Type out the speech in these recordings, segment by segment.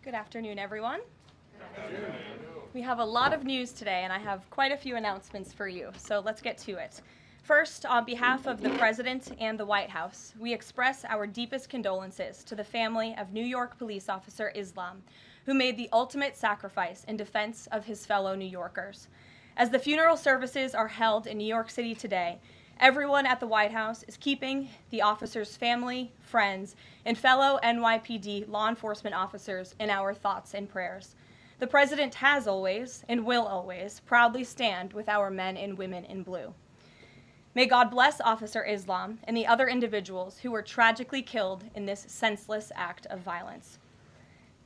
Good afternoon, everyone. We have a lot of news today, and I have quite a few announcements for you, so let's get to it. First, on behalf of the President and the White House, we express our deepest condolences to the family of New York police officer Islam, who made the ultimate sacrifice in defense of his fellow New Yorkers. As the funeral services are held in New York City today, everyone at the White House is keeping the officer's family, friends, and fellow NYPD law enforcement officers in our thoughts and prayers. The President has always, and will always, proudly stand with our men and women in blue. May God bless Officer Islam and the other individuals who were tragically killed in this senseless act of violence.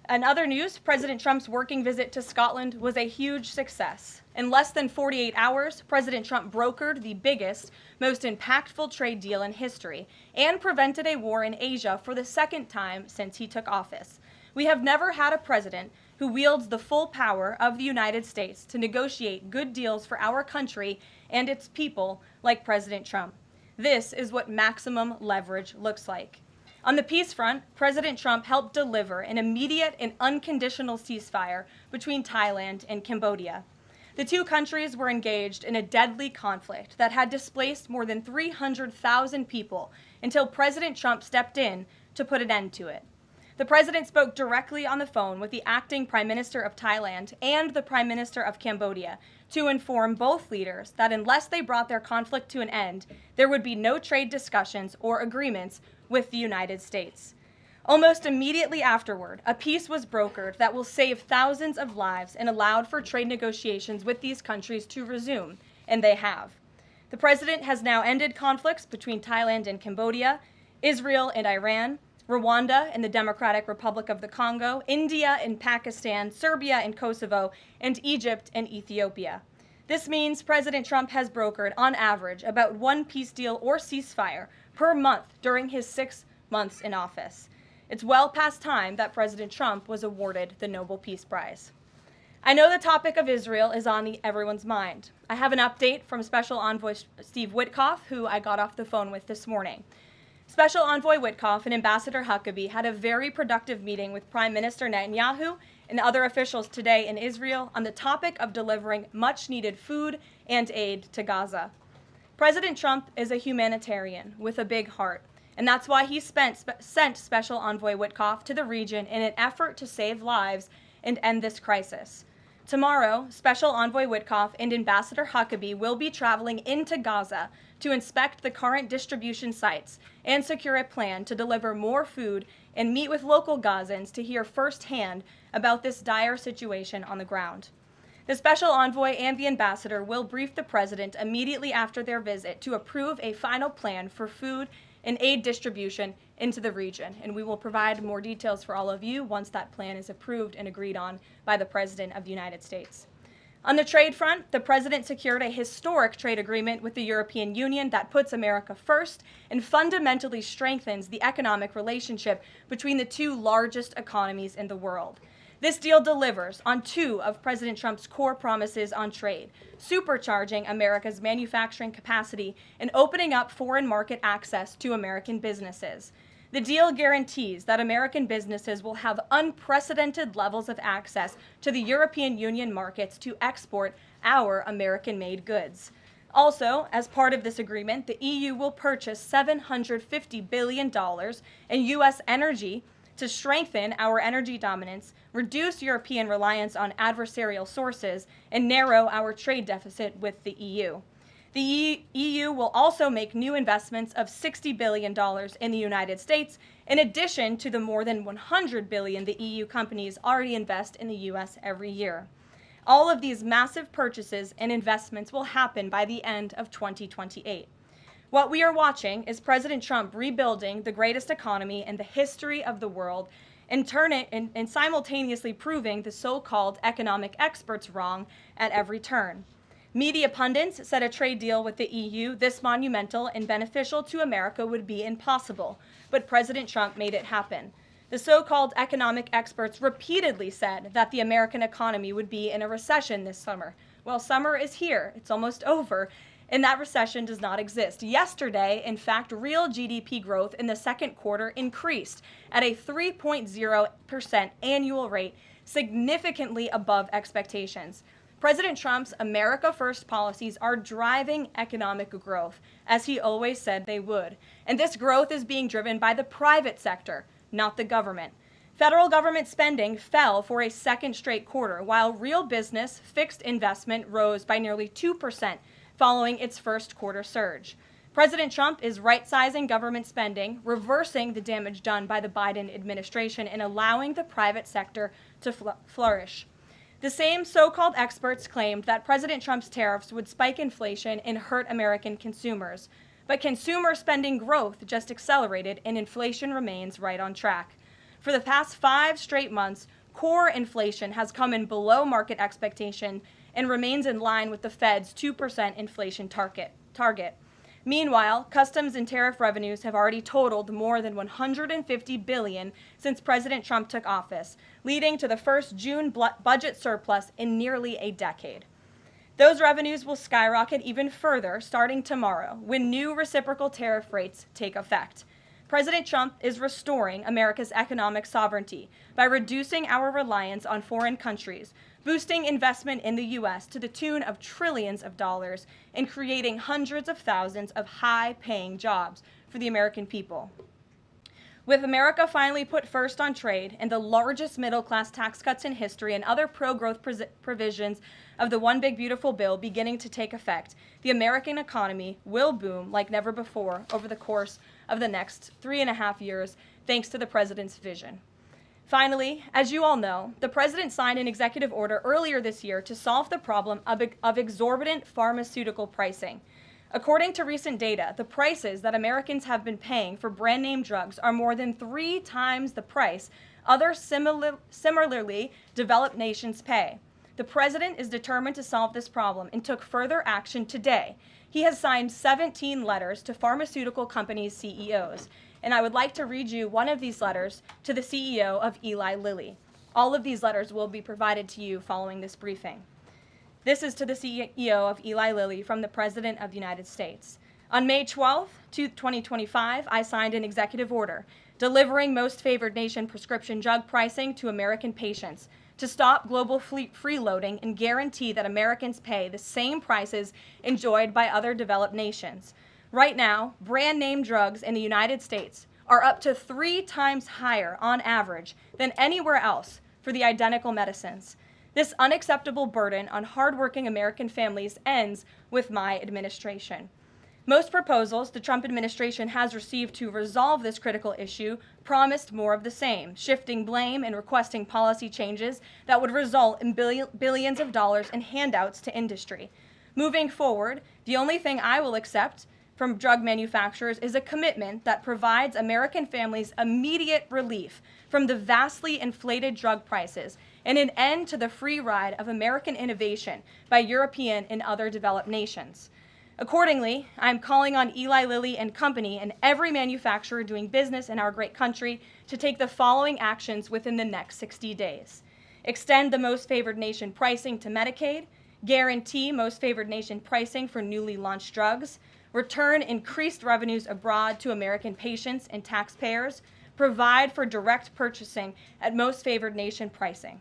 In other news, President Trump's working visit to Scotland was a huge success. In less than 48 hours, President Trump brokered the biggest, most impactful trade deal in history and prevented a war in Asia for the second time since he took office. We have never had a president who wields the full power of the United States to negotiate good deals for our country and its people like President Trump. This is what maximum leverage looks like. On the peace front, President Trump helped deliver an immediate and unconditional ceasefire between Thailand and Cambodia. The two countries were engaged in a deadly conflict that had displaced more than 300,000 people until President Trump stepped in to put an end to it. The president spoke directly on the phone with the acting Prime Minister of Thailand and the Prime Minister of Cambodia to inform both leaders that unless they brought their conflict to an end, there would be no trade discussions or agreements with the United States. Almost immediately afterward, a peace was brokered that will save thousands of lives and allowed for trade negotiations with these countries to resume, and they have. The president has now ended conflicts between Thailand and Cambodia, Israel and Iran, Rwanda and the Democratic Republic of the Congo, India and Pakistan, Serbia and Kosovo, and Egypt and Ethiopia. This means President Trump has brokered, on average, about one peace deal or ceasefire per month during his 6 months in office. It's well past time that President Trump was awarded the Nobel Peace Prize. I know the topic of Israel is on everyone's mind. I have an update from Special Envoy Steve Witkoff, who I got off the phone with this morning. Special Envoy Witkoff and Ambassador Huckabee had a very productive meeting with Prime Minister Netanyahu and other officials today in Israel on the topic of delivering much-needed food and aid to Gaza. President Trump is a humanitarian with a big heart, and that's why he sent Special Envoy Witkoff to the region in an effort to save lives and end this crisis. Tomorrow, Special Envoy Witkoff and Ambassador Huckabee will be traveling into Gaza to inspect the current distribution sites and secure a plan to deliver more food and meet with local Gazans to hear firsthand about this dire situation on the ground. The Special Envoy and the Ambassador will brief the President immediately after their visit to approve a final plan for food and aid distribution into the region, and we will provide more details for all of you once that plan is approved and agreed on by the President of the United States. On the trade front, the President secured a historic trade agreement with the European Union that puts America first and fundamentally strengthens the economic relationship between the two largest economies in the world. This deal delivers on two of President Trump's core promises on trade, supercharging America's manufacturing capacity and opening up foreign market access to American businesses. The deal guarantees that American businesses will have unprecedented levels of access to the European Union markets to export our American-made goods. Also, as part of this agreement, the EU will purchase $750 billion in U.S. energy to strengthen our energy dominance, reduce European reliance on adversarial sources, and narrow our trade deficit with the EU. The EU will also make new investments of $60 billion in the United States, in addition to the more than $100 billion the EU companies already invest in the U.S. every year. All of these massive purchases and investments will happen by the end of 2028. What we are watching is President Trump rebuilding the greatest economy in the history of the world and simultaneously proving the so-called economic experts wrong at every turn. Media pundits said a trade deal with the EU this monumental and beneficial to America would be impossible, but President Trump made it happen. The so-called economic experts repeatedly said that the American economy would be in a recession this summer. Well, summer is here. It's almost over. And that recession does not exist. Yesterday, in fact, real GDP growth in the second quarter increased at a 3.0% annual rate, significantly above expectations. President Trump's America First policies are driving economic growth, as he always said they would. And this growth is being driven by the private sector, not the government. Federal government spending fell for a second straight quarter, while real business fixed investment rose by nearly 2% following its first quarter surge. President Trump is right-sizing government spending, reversing the damage done by the Biden administration, and allowing the private sector to flourish. The same so-called experts claimed that President Trump's tariffs would spike inflation and hurt American consumers. But consumer spending growth just accelerated, and inflation remains right on track. For the past 5 straight months, core inflation has come in below market expectation and remains in line with the Fed's 2% inflation target. Meanwhile, customs and tariff revenues have already totaled more than $150 billion since President Trump took office, leading to the first June budget surplus in nearly a decade. Those revenues will skyrocket even further starting tomorrow when new reciprocal tariff rates take effect. President Trump is restoring America's economic sovereignty by reducing our reliance on foreign countries, boosting investment in the U.S. to the tune of trillions of dollars, and creating hundreds of thousands of high-paying jobs for the American people. With America finally put first on trade and the largest middle-class tax cuts in history and other pro-growth provisions of the One Big Beautiful Bill beginning to take effect, the American economy will boom like never before over the course of the next 3.5 years, thanks to the president's vision. Finally, as you all know, the president signed an executive order earlier this year to solve the problem of exorbitant pharmaceutical pricing. According to recent data, the prices that Americans have been paying for brand name drugs are more than 3 times the price other similarly developed nations pay. The president is determined to solve this problem and took further action today. He has signed 17 letters to pharmaceutical companies' CEOs. And I would like to read you one of these letters to the CEO of Eli Lilly. All of these letters will be provided to you following this briefing. This is to the CEO of Eli Lilly from the President of the United States. On May 12, 2025, I signed an executive order delivering most favored nation prescription drug pricing to American patients to stop global freeloading and guarantee that Americans pay the same prices enjoyed by other developed nations. Right now, brand name drugs in the United States are up to 3 times higher on average than anywhere else for the identical medicines. This unacceptable burden on hardworking American families ends with my administration. Most proposals the Trump administration has received to resolve this critical issue promised more of the same, shifting blame and requesting policy changes that would result in billions of dollars in handouts to industry. Moving forward, the only thing I will accept from drug manufacturers is a commitment that provides American families immediate relief from the vastly inflated drug prices and an end to the free ride of American innovation by European and other developed nations. Accordingly, I'm calling on Eli Lilly and Company and every manufacturer doing business in our great country to take the following actions within the next 60 days. Extend the most favored nation pricing to Medicaid, guarantee most favored nation pricing for newly launched drugs, return increased revenues abroad to American patients and taxpayers, provide for direct purchasing at most favored nation pricing.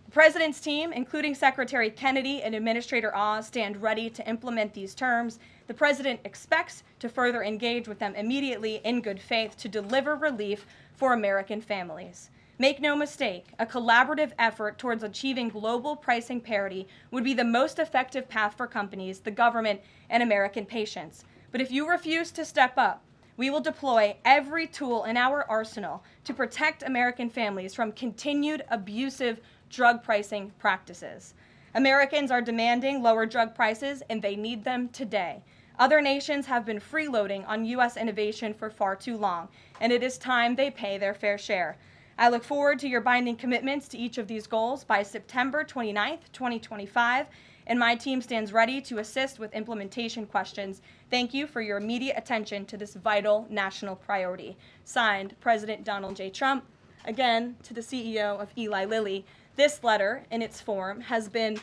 The President's team, including Secretary Kennedy and Administrator Oz, stand ready to implement these terms. The President expects to further engage with them immediately in good faith to deliver relief for American families. Make no mistake, a collaborative effort towards achieving global pricing parity would be the most effective path for companies, the government, and American patients. But if you refuse to step up, we will deploy every tool in our arsenal to protect American families from continued abusive drug pricing practices. Americans are demanding lower drug prices, and they need them today. Other nations have been freeloading on U.S. innovation for far too long, and it is time they pay their fair share. I look forward to your binding commitments to each of these goals by September 29th, 2025, and my team stands ready to assist with implementation questions. Thank you for your immediate attention to this vital national priority. Signed, President Donald J. Trump. Again, to the CEO of Eli Lilly. This letter, in its form, has been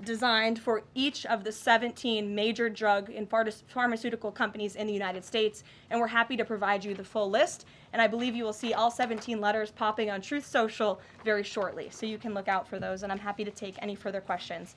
designed for each of the 17 major drug and pharmaceutical companies in the United States, and we're happy to provide you the full list. And I believe you will see all 17 letters popping on Truth Social very shortly, so you can look out for those, and I'm happy to take any further questions.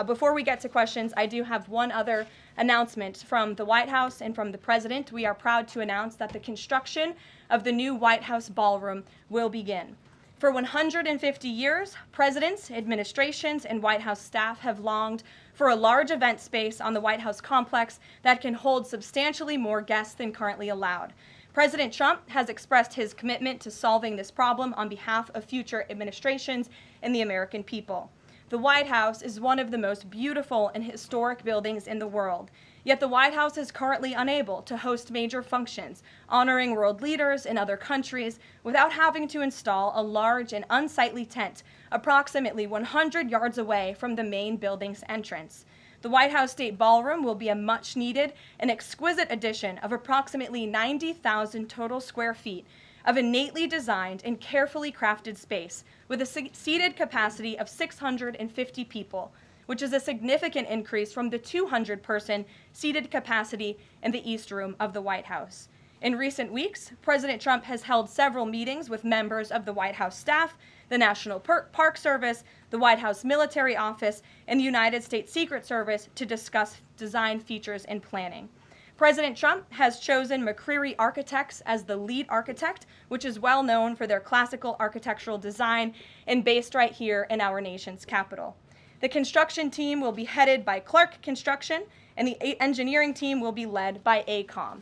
Before we get to questions, I do have one other announcement from the White House and from the President. We are proud to announce that the construction of the new White House ballroom will begin. For 150 years, presidents, administrations, and White House staff have longed for a large event space on the White House complex that can hold substantially more guests than currently allowed. President Trump has expressed his commitment to solving this problem on behalf of future administrations and the American people. The White House is one of the most beautiful and historic buildings in the world. Yet the White House is currently unable to host major functions, honoring world leaders in other countries without having to install a large and unsightly tent approximately 100 yards away from the main building's entrance. The White House State Ballroom will be a much-needed and exquisite addition of approximately 90,000 total square feet of innately designed and carefully crafted space with a seated capacity of 650 people, which is a significant increase from the 200-person seated capacity in the East Room of the White House. In recent weeks, President Trump has held several meetings with members of the White House staff, the National Park Service, the White House Military Office, and the United States Secret Service to discuss design features and planning. President Trump has chosen McCreary Architects as the lead architect, which is well known for their classical architectural design and based right here in our nation's capital. The construction team will be headed by Clark Construction, and the engineering team will be led by AECOM.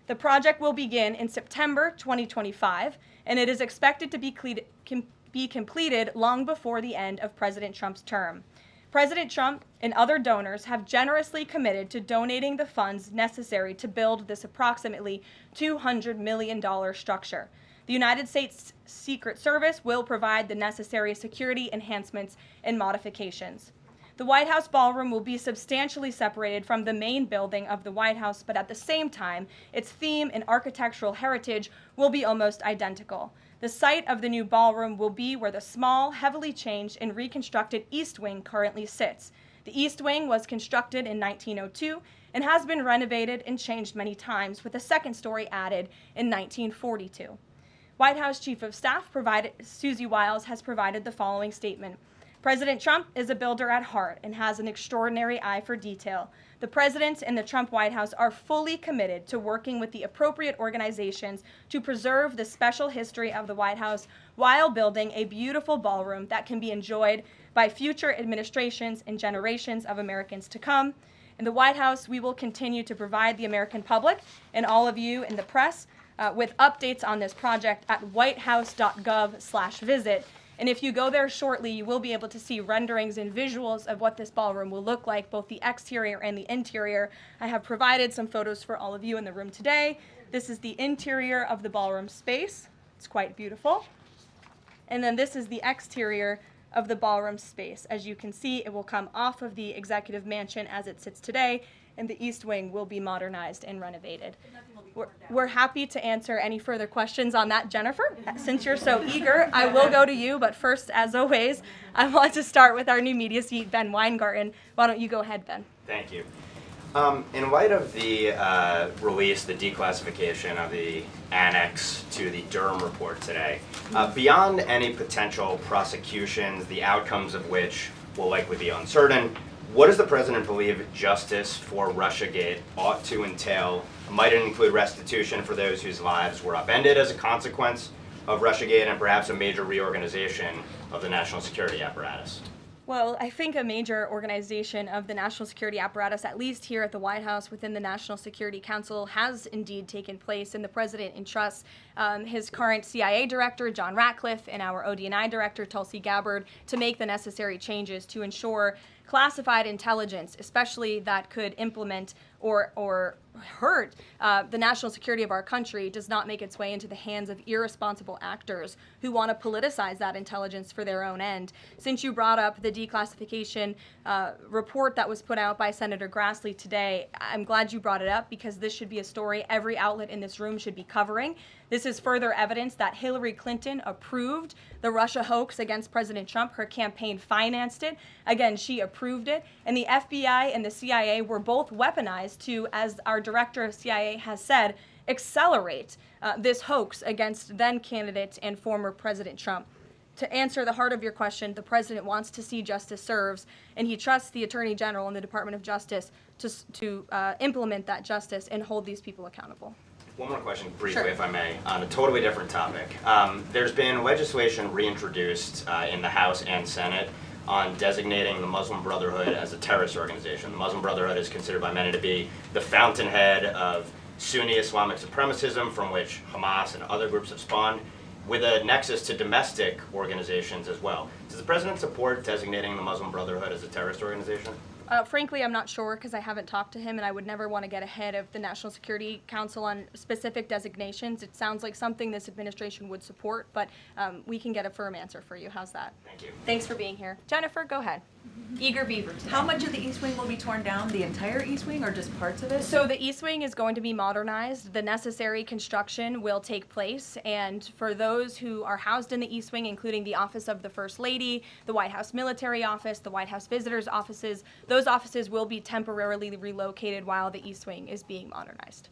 The project will begin in September 2025, and it is expected to be completed long before the end of President Trump's term. President Trump and other donors have generously committed to donating the funds necessary to build this approximately $200 million structure. The United States Secret Service will provide the necessary security enhancements and modifications. The White House ballroom will be substantially separated from the main building of the White House, but at the same time, its theme and architectural heritage will be almost identical. The site of the new ballroom will be where the small, heavily changed and reconstructed East Wing currently sits. The East Wing was constructed in 1902 and has been renovated and changed many times, with a second story added in 1942. White House Chief of Staff Susie Wiles has provided the following statement. President Trump is a builder at heart and has an extraordinary eye for detail. The President and the Trump White House are fully committed to working with the appropriate organizations to preserve the special history of the White House while building a beautiful ballroom that can be enjoyed by future administrations and generations of Americans to come. In the White House, we will continue to provide the American public and all of you in the press with updates on this project at whitehouse.gov/visit. And if you go there shortly, you will be able to see renderings and visuals of what this ballroom will look like, both the exterior and the interior. I have provided some photos for all of you in the room today. This is the interior of the ballroom space. It's quite beautiful. And then this is the exterior of the ballroom space. As you can see, it will come off of the executive mansion as it sits today, and the East Wing will be modernized and renovated. We're happy to answer any further questions on that, Jennifer. Since you're so eager, I will go to you, but first, as always, I want to start with our new media seat, Ben Weingarten. Why don't you go ahead, Ben? Thank you. In light of the release, the declassification of the annex to the Durham report today, beyond any potential prosecutions, the outcomes of which will likely be uncertain, what does the President believe justice for Russiagate ought to entail? Might it include restitution for those whose lives were upended as a consequence of Russiagate, and perhaps a major reorganization of the national security apparatus? Well, I think a major organization of the national security apparatus, at least here at the White House within the National Security Council, has indeed taken place, and the President entrusts his current CIA director, John Ratcliffe, and our ODNI director, Tulsi Gabbard, to make the necessary changes to ensure classified intelligence, especially that could implement or hurt the national security of our country, does not make its way into the hands of irresponsible actors who want to politicize that intelligence for their own end. Since you brought up the declassification report that was put out by Senator Grassley today, I'm glad you brought it up, because this should be a story every outlet in this room should be covering. This is further evidence that Hillary Clinton approved the Russia hoax against President Trump. Her campaign financed it. Again, she approved it. And the FBI and the CIA were both weaponized to, as our director of CIA has said, accelerate this hoax against then candidate and former President Trump. To answer the heart of your question, the president wants to see justice served, and he trusts the Attorney General and the Department of Justice to implement that justice and hold these people accountable. One more question, briefly, Sure. if I may, on a totally different topic. There's been legislation reintroduced in the House and Senate on designating the Muslim Brotherhood as a terrorist organization. The Muslim Brotherhood is considered by many to be the fountainhead of Sunni Islamic supremacism from which Hamas and other groups have spawned, with a nexus to domestic organizations as well. Does the president support designating the Muslim Brotherhood as a terrorist organization? Frankly, I'm not sure because I haven't talked to him, and I would never want to get ahead of the National Security Council on specific designations. It sounds like something this administration would support, but we can get a firm answer for you. How's that? Thank you. Thanks for being here. Jennifer, go ahead. Eager beaver today. How much of the East Wing will be torn down? The entire East Wing or just parts of it? So the East Wing is going to be modernized. The necessary construction will take place. And for those who are housed in the East Wing, including the Office of the First Lady, the White House Military Office, the White House Visitors Offices, those offices will be temporarily relocated while the East Wing is being modernized.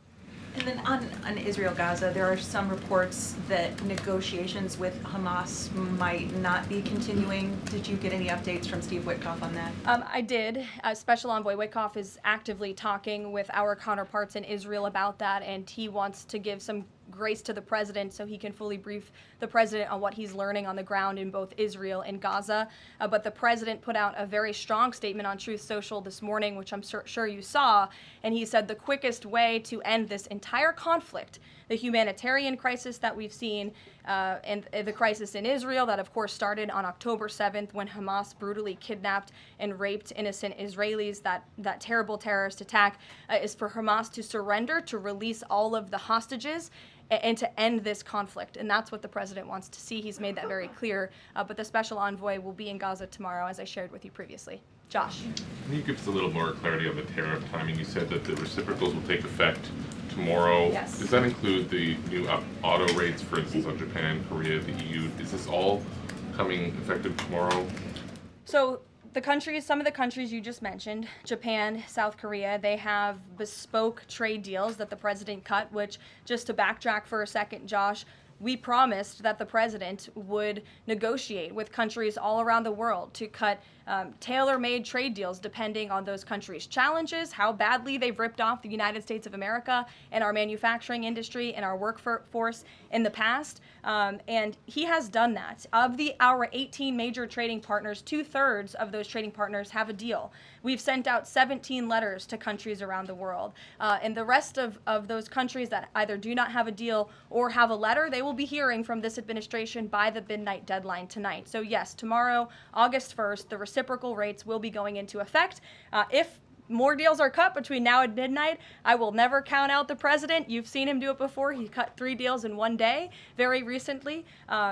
And then on Israel-Gaza, there are some reports that negotiations with Hamas might not be continuing. Did you get any updates from Steve Witkoff on that? I did. Special Envoy Witkoff is actively talking with our counterparts in Israel about that, and he wants to give some grace to the president so he can fully brief the president on what he's learning on the ground in both Israel and Gaza. But the president put out a very strong statement on Truth Social this morning, which I'm sure you saw, and he said the quickest way to end this entire conflict, the humanitarian crisis that we've seen, and the crisis in Israel that of course started on October 7th when Hamas brutally kidnapped and raped innocent Israelis, that terrible terrorist attack, is for Hamas to surrender, to release all of the hostages, and to end this conflict. And that's what the president wants to see. He's made that very clear. But the special envoy will be in Gaza tomorrow, as I shared with you previously. Josh. Can you give us a little more clarity on the tariff timing? You said that the reciprocals will take effect tomorrow. Yes. Does that include the new auto rates, for instance, on Japan, Korea, the EU? Is this all coming effective tomorrow? So some of the countries you just mentioned, Japan, South Korea, they have bespoke trade deals that the president cut, which, just to backtrack for a second, Josh, we promised that the president would negotiate with countries all around the world to cut tailor-made trade deals depending on those countries' challenges, how badly they've ripped off the United States of America and our manufacturing industry and our workforce in the past. And he has done that. Of our 18 major trading partners, 2/3 of those trading partners have a deal. We've sent out 17 letters to countries around the world. And the rest of those countries that either do not have a deal or have a letter, they will be hearing from this administration by the midnight deadline tonight. So yes, tomorrow, August 1st, the reciprocal rates will be going into effect. If more deals are cut between now and midnight, I will never count out the president. You've seen him do it before. He cut 3 deals in one day very recently.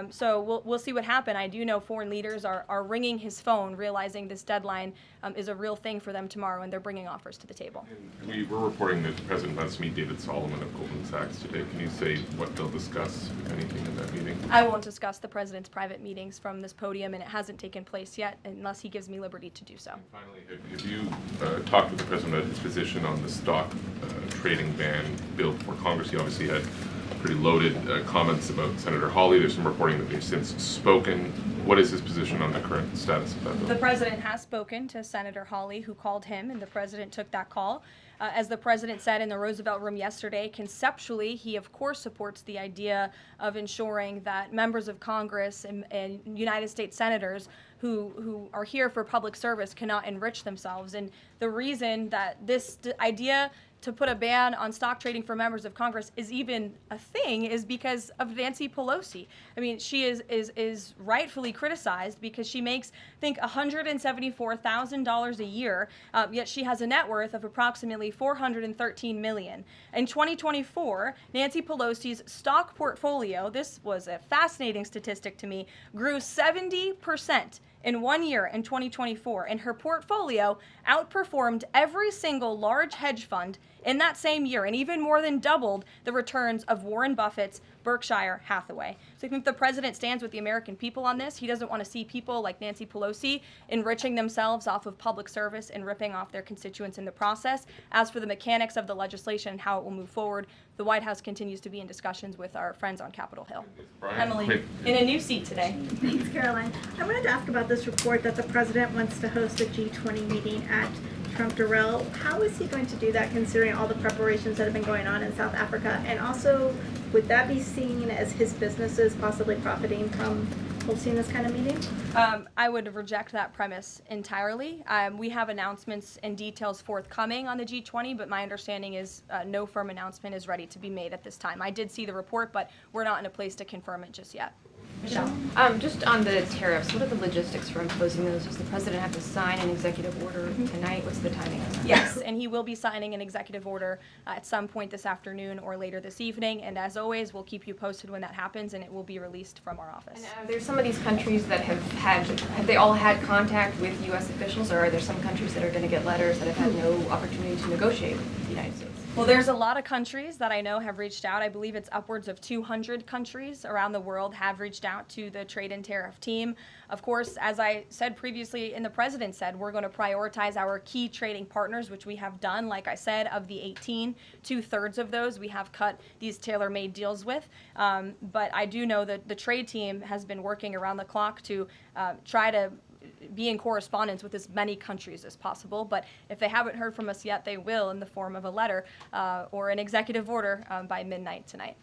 So we'll see what happens. I do know foreign leaders are ringing his phone, realizing this deadline is a real thing for them tomorrow, and they're bringing offers to the table. And we were reporting that the president wants to meet David Solomon of Goldman Sachs today. Can you say what they'll discuss, if anything, in that meeting? I won't discuss the president's private meetings from this podium, and it hasn't taken place yet unless he gives me liberty to do so. And finally, have you talked with the president about his position on the stock trading ban bill before Congress? He obviously had pretty loaded comments about Senator Hawley. There's some reporting that they've since spoken. What is his position on the current status of that bill? The president has spoken to Senator Hawley, who called him, and the president took that call. As the president said in the Roosevelt Room yesterday, conceptually, he of course supports the idea of ensuring that members of Congress and United States senators who are here for public service cannot enrich themselves. And the reason that this idea to put a ban on stock trading for members of Congress is even a thing is because of Nancy Pelosi. I mean, she is rightfully criticized because she makes, I think, $174,000 a year, yet she has a net worth of approximately $413 million. In 2024, Nancy Pelosi's stock portfolio, this was a fascinating statistic to me, grew 70% in 1 year in 2024, and her portfolio outperformed every single large hedge fund in that same year and even more than doubled the returns of Warren Buffett's, Berkshire Hathaway. So I think the president stands with the American people on this. He doesn't want to see people like Nancy Pelosi enriching themselves off of public service and ripping off their constituents in the process. As for the mechanics of the legislation and how it will move forward, the White House continues to be in discussions with our friends on Capitol Hill. Brian, Emily, quick. in a new seat today. Thanks, Caroline. I wanted to ask about this report that the president wants to host a G20 meeting at Trump Durrell. How is he going to do that considering all the preparations that have been going on in South Africa? And also, would that be seen as his businesses possibly profiting from hosting this kind of meeting? I would reject that premise entirely. We have announcements and details forthcoming on the G20, but my understanding is no firm announcement is ready to be made at this time. I did see the report, but we're not in a place to confirm it just yet. Michelle? Just on the tariffs, what are the logistics for imposing those? Does the president have to sign an executive order tonight? What's the timing on that? Yes, and he will be signing an executive order at some point this afternoon or later this evening. And as always, we'll keep you posted when that happens, and it will be released from our office. And there's some of these countries that have they all had contact with U.S. officials, or are there some countries that are going to get letters that have had no opportunity to negotiate with the United States? Well, there's a lot of countries that I know have reached out. I believe it's upwards of 200 countries around the world have reached out to the trade and tariff team. Of course, as I said previously and the president said, we're going to prioritize our key trading partners, which we have done. Like I said, of the 18, 2/3 of those we have cut these tailor-made deals with. But I do know that the trade team has been working around the clock to try to be in correspondence with as many countries as possible. But if they haven't heard from us yet, they will in the form of a letter or an executive order by midnight tonight.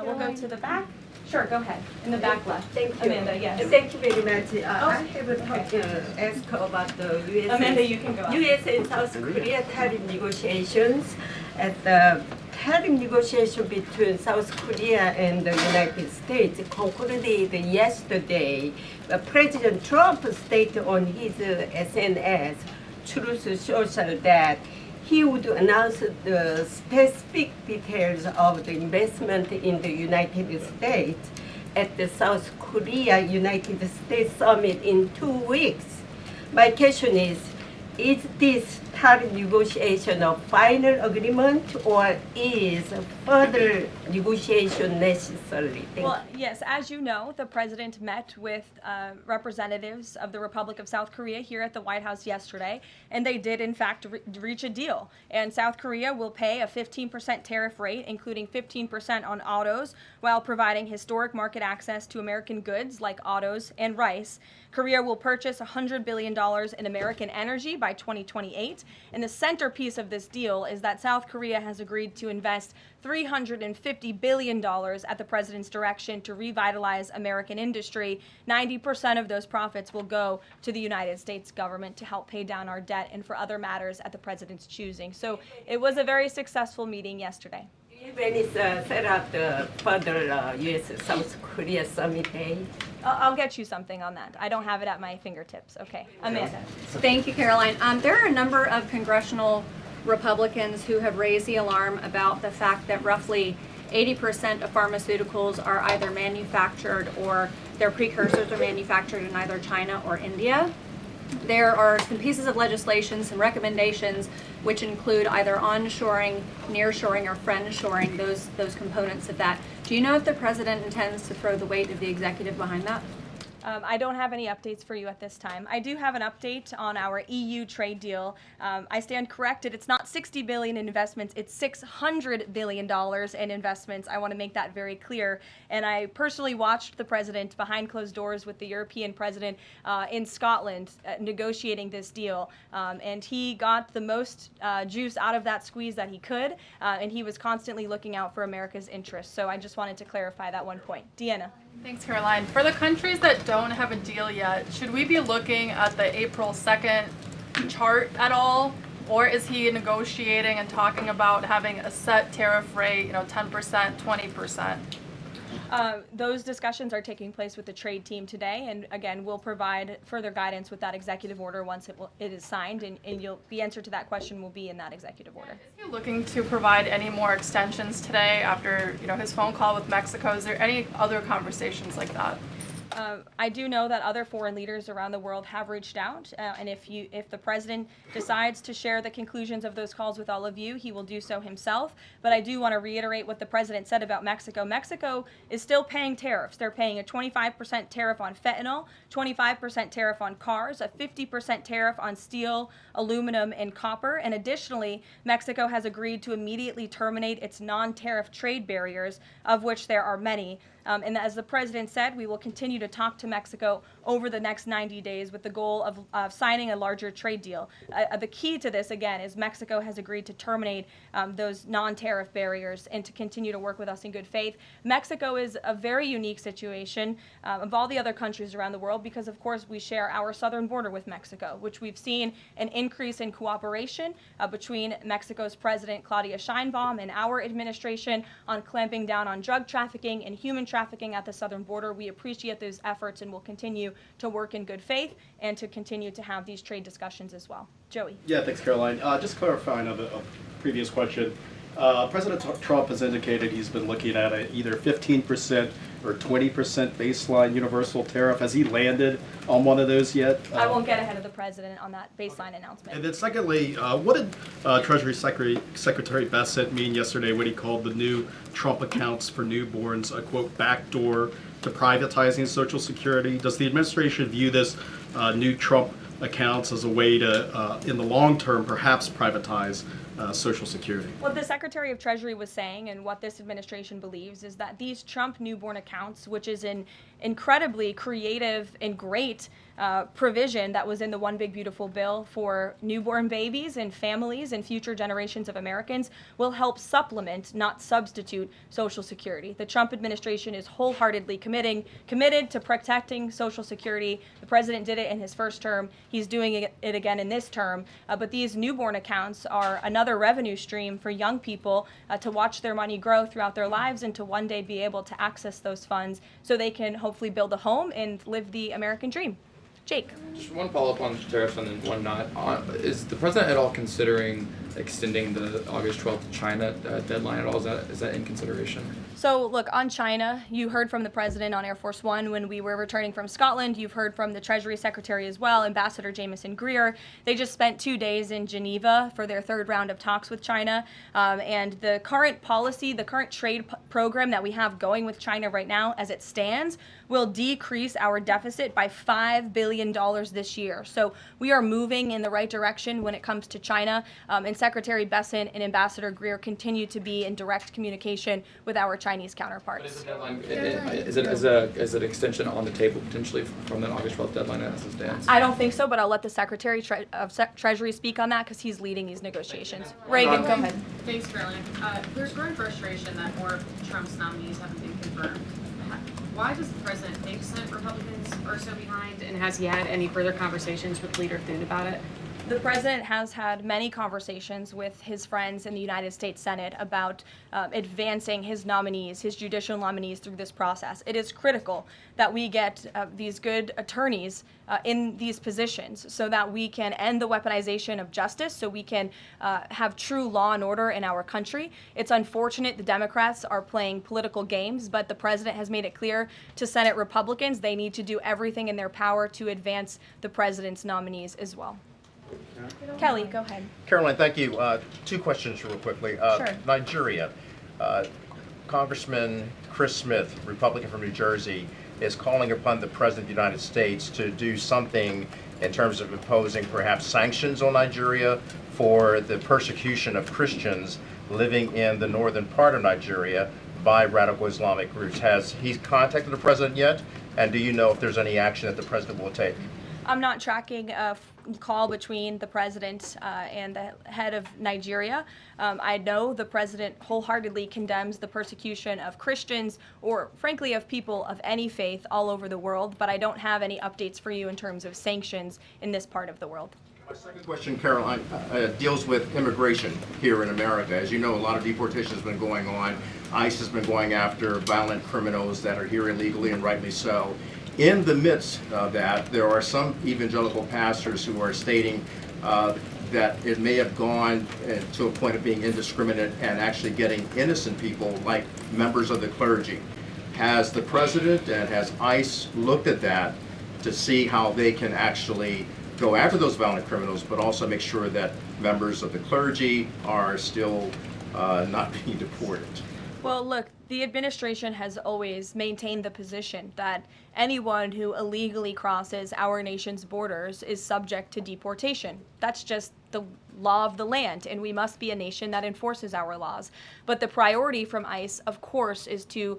We'll go to the back. Sure, go ahead. In the back left. Thank you. Amanda, yes. Thank you very much. I have a okay. ask about the U.S. Amanda, you can go on. U.S. and South Korea tariff negotiations. At the tariff negotiation between South Korea and the United States concluded yesterday. President Trump stated on his SNS, Truth Social, that he would announce the specific details of the investment in the United States at the South Korea United States Summit in 2 weeks. My question is this tariff negotiation a final agreement, or is further negotiation necessary? Well, yes, as you know, the president met with representatives of the Republic of South Korea here at the White House yesterday, and they did, in fact, reach a deal. And South Korea will pay a 15% tariff rate, including 15% on autos, while providing historic market access to American goods like autos and rice. Korea will purchase $100 billion in American energy by 2028. And the centerpiece of this deal is that South Korea has agreed to invest $350 billion at the president's direction to revitalize American industry. 90% of those profits will go to the United States government to help pay down our debt and for other matters at the president's choosing. So it was a very successful meeting yesterday. When is set up the further U.S.-South Korea summit day? I'll get you something on that. I don't have it at my fingertips. Okay, Amanda. Thank you, Caroline. There are a number of congressional Republicans who have raised the alarm about the fact that roughly 80% of pharmaceuticals are either manufactured or their precursors are manufactured in either China or India. There are some pieces of legislation, some recommendations, which include either onshoring, nearshoring, or friendshoring, those components of that. Do you know if the president intends to throw the weight of the executive behind that? I don't have any updates for you at this time. I do have an update on our EU trade deal. I stand corrected. It's not $60 billion in investments. It's $600 billion in investments. I want to make that very clear. And I personally watched the president behind closed doors with the European president in Scotland negotiating this deal. And he got the most juice out of that squeeze that he could. And he was constantly looking out for America's interests. So I just wanted to clarify that one point. Deanna. Thanks, Caroline. For the countries that don't have a deal yet, should we be looking at the April 2nd chart at all? Or is he negotiating and talking about having a set tariff rate, 10%, 20%? Those discussions are taking place with the trade team today, and again, we'll provide further guidance with that executive order once it is signed, and the answer to that question will be in that executive order. Is he looking to provide any more extensions today after his phone call with Mexico? Is there any other conversations like that? I do know that other foreign leaders around the world have reached out, and if the president decides to share the conclusions of those calls with all of you, he will do so himself. But I do want to reiterate what the president said about Mexico. Mexico is still paying tariffs. They're paying a 25% tariff on fentanyl, 25% tariff on cars, a 50% tariff on steel, aluminum, and copper. And additionally, Mexico has agreed to immediately terminate its non-tariff trade barriers, of which there are many. And as the president said, we will continue to talk to Mexico over the next 90 days with the goal of signing a larger trade deal. The key to this, again, is Mexico has agreed to terminate those non-tariff barriers and to continue to work with us in good faith. Mexico is a very unique situation of all the other countries around the world because, of course, we share our southern border with Mexico, which we've seen an increase in cooperation between Mexico's President Claudia Sheinbaum and our administration on clamping down on drug trafficking and human trafficking at the southern border. We appreciate those efforts and will continue to work in good faith and to continue to have these trade discussions as well. Joey. Yeah, thanks, Caroline. Just clarifying on a previous question. President Trump has indicated he's been looking at either 15% or 20% baseline universal tariff. Has he landed on one of those yet? I won't get ahead of the president on that baseline announcement. And then secondly, what did Treasury Secretary Bessent mean yesterday when he called the new Trump accounts for newborns a, quote, backdoor to privatizing Social Security? Does the administration view this new Trump accounts as a way to, in the long term, perhaps privatize Social Security? What the Secretary of Treasury was saying and what this administration believes is that these Trump newborn accounts, which is an incredibly creative and great provision that was in the One Big Beautiful Bill for newborn babies and families and future generations of Americans, will help supplement, not substitute, Social Security. The Trump administration is wholeheartedly committed to protecting Social Security. The president did it in his first term. He's doing it again in this term. But these newborn accounts are another revenue stream for young people to watch their money grow throughout their lives and to one day be able to access those funds so they can hopefully build a home and live the American dream. Jake. Just one follow-up on tariffs and then one not. Is the president at all considering extending the August 12th China deadline at all? Is that in consideration? So look, on China, you heard from the president on Air Force One when we were returning from Scotland. You've heard from the Treasury Secretary as well, Ambassador Jameson Greer. They just spent 2 days in Geneva for their third round of talks with China. And the current policy, the current trade program that we have going with China right now as it stands will decrease our deficit by $5 billion this year. So we are moving in the right direction when it comes to China. And Secretary Bessent and Ambassador Greer continue to be in direct communication with our Chinese counterparts. But is the deadline, is it an extension on the table potentially from that August 12th deadline as it stands? I don't think so, but I'll let the Secretary of Treasury speak on that because he's leading these negotiations. Reagan, go ahead. Thanks, Caroline. There's growing frustration that more of Trump's nominees haven't been confirmed. Why does the president think Senate Republicans are so behind, and has he had any further conversations with Leader Thune about it? The president has had many conversations with his friends in the United States Senate about advancing his nominees, his judicial nominees through this process. It is critical that we get these good attorneys in these positions so that we can end the weaponization of justice, so we can have true law and order in our country. It's unfortunate the Democrats are playing political games, but the president has made it clear to Senate Republicans they need to do everything in their power to advance the president's nominees as well. Kelly, go ahead. Caroline, thank you. 2 questions real quickly. Sure. Nigeria. Congressman Chris Smith, Republican from New Jersey, is calling upon the President of the United States to do something in terms of imposing perhaps sanctions on Nigeria for the persecution of Christians living in the northern part of Nigeria by radical Islamic groups. Has he contacted the President yet? And do you know if there's any action that the President will take? I'm not tracking a call between the president and the head of Nigeria. I know the president wholeheartedly condemns the persecution of Christians or, frankly, of people of any faith all over the world, but I don't have any updates for you in terms of sanctions in this part of the world. My second question, Caroline, deals with immigration here in America. As you know, a lot of deportation has been going on. ICE has been going after violent criminals that are here illegally, and rightly so. In the midst of that, there are some evangelical pastors who are stating that it may have gone to a point of being indiscriminate and actually getting innocent people, like members of the clergy. Has the president and has ICE looked at that to see how they can actually go after those violent criminals, but also make sure that members of the clergy are still not being deported? Well, look, the administration has always maintained the position that anyone who illegally crosses our nation's borders is subject to deportation. That's just the law of the land, and we must be a nation that enforces our laws. But the priority from ICE, of course, is to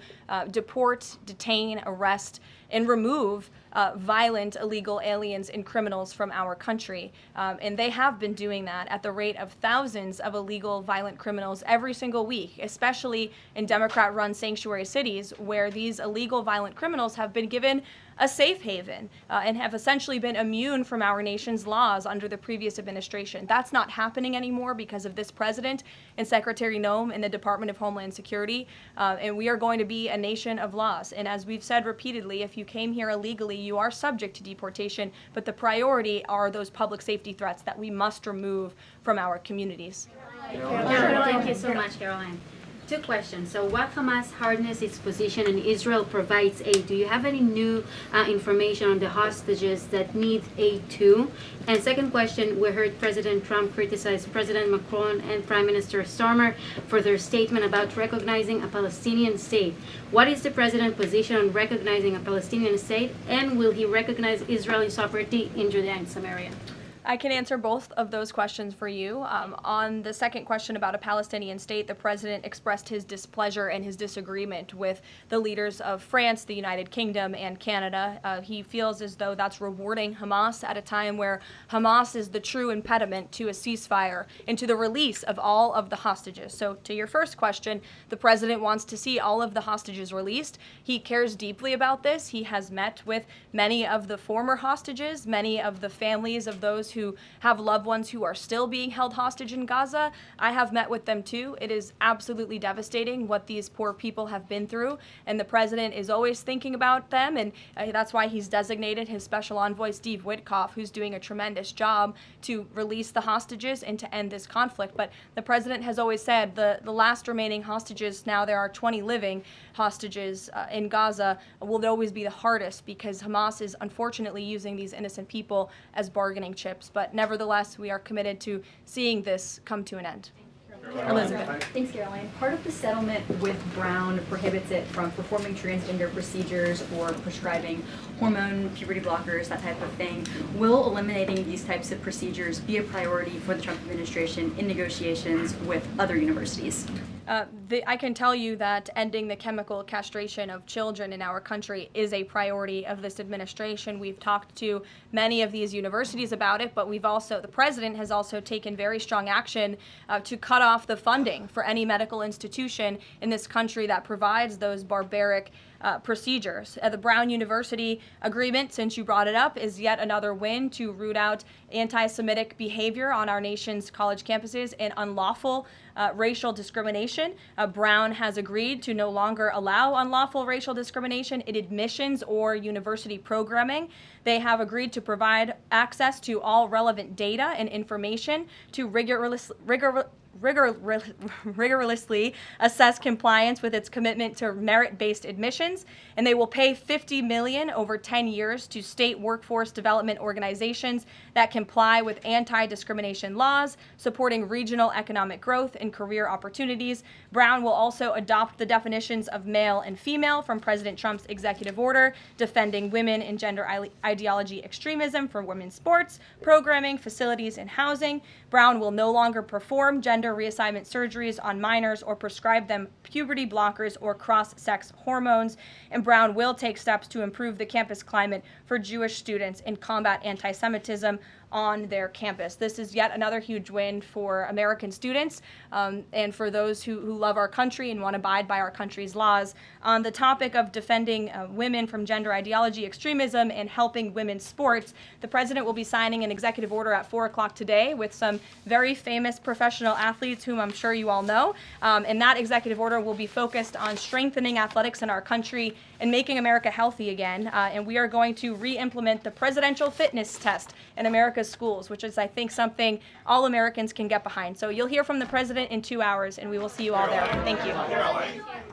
deport, detain, arrest, and remove violent illegal aliens and criminals from our country. And they have been doing that at the rate of thousands of illegal violent criminals every single week, especially in Democrat-run sanctuary cities where these illegal violent criminals have been given a safe haven and have essentially been immune from our nation's laws under the previous administration. That's not happening anymore because of this president and Secretary Noem in the Department of Homeland Security. And we are going to be a nation of laws. And as we've said repeatedly, if you came here illegally, you are subject to deportation. But the priority are those public safety threats that we must remove from our communities. Thank you so much, Caroline. Two questions. So what Hamas hardens its position and Israel provides aid? Do you have any new information on the hostages that need aid too? And second question, we heard President Trump criticize President Macron and Prime Minister Starmer for their statement about recognizing a Palestinian state. What is the president's position on recognizing a Palestinian state, and will he recognize Israeli sovereignty in Judea and Samaria? I can answer both of those questions for you. On the second question about a Palestinian state, the president expressed his displeasure and his disagreement with the leaders of France, the United Kingdom, and Canada. He feels as though that's rewarding Hamas at a time where Hamas is the true impediment to a ceasefire and to the release of all of the hostages. So to your first question, the president wants to see all of the hostages released. He cares deeply about this. He has met with many of the former hostages, many of the families of those who have loved ones who are still being held hostage in Gaza. I have met with them too. It is absolutely devastating what these poor people have been through, and the president is always thinking about them, and that's why he's designated his special envoy, Steve Witkoff, who's doing a tremendous job to release the hostages and to end this conflict. But the president has always said the last remaining hostages, now there are 20 living hostages in Gaza, will always be the hardest because Hamas is unfortunately using these innocent people as bargaining chips. But nevertheless, we are committed to seeing this come to an end. Elizabeth. Thanks, Caroline. Part of the settlement with Brown prohibits it from performing transgender procedures or prescribing hormone puberty blockers, that type of thing. Will eliminating these types of procedures be a priority for the Trump administration in negotiations with other universities? I can tell you that ending the chemical castration of children in our country is a priority of this administration. We've talked to many of these universities about it, but the president has also taken very strong action to cut off the funding for any medical institution in this country that provides those barbaric procedures. The Brown University agreement, since you brought it up, is yet another win to root out anti-Semitic behavior on our nation's college campuses and unlawful racial discrimination. Brown has agreed to no longer allow unlawful racial discrimination in admissions or university programming. They have agreed to provide access to all relevant data and information to rigorously assess compliance with its commitment to merit-based admissions, and they will pay $50 million over 10 years to state workforce development organizations that comply with anti-discrimination laws, supporting regional economic growth and career opportunities. Brown will also adopt the definitions of male and female from President Trump's executive order, defending women and gender ideology extremism for women's sports, programming, facilities, and housing. Brown will no longer perform gender reassignment surgeries on minors or prescribe them puberty blockers or cross-sex hormones. And Brown will take steps to improve the campus climate for Jewish students and combat anti-Semitism on their campus. This is yet another huge win for American students and for those who love our country and want to abide by our country's laws. On the topic of defending women from gender ideology extremism and helping women's sports, the president will be signing an executive order at 4 o'clock today with some very famous professional athletes whom I'm sure you all know. And that executive order will be focused on strengthening athletics in our country and making America healthy again. And we are going to re-implement the presidential fitness test in America's schools, which is, I think, something all Americans can get behind. So you'll hear from the president in 2 hours, and we will see you all there. Thank you.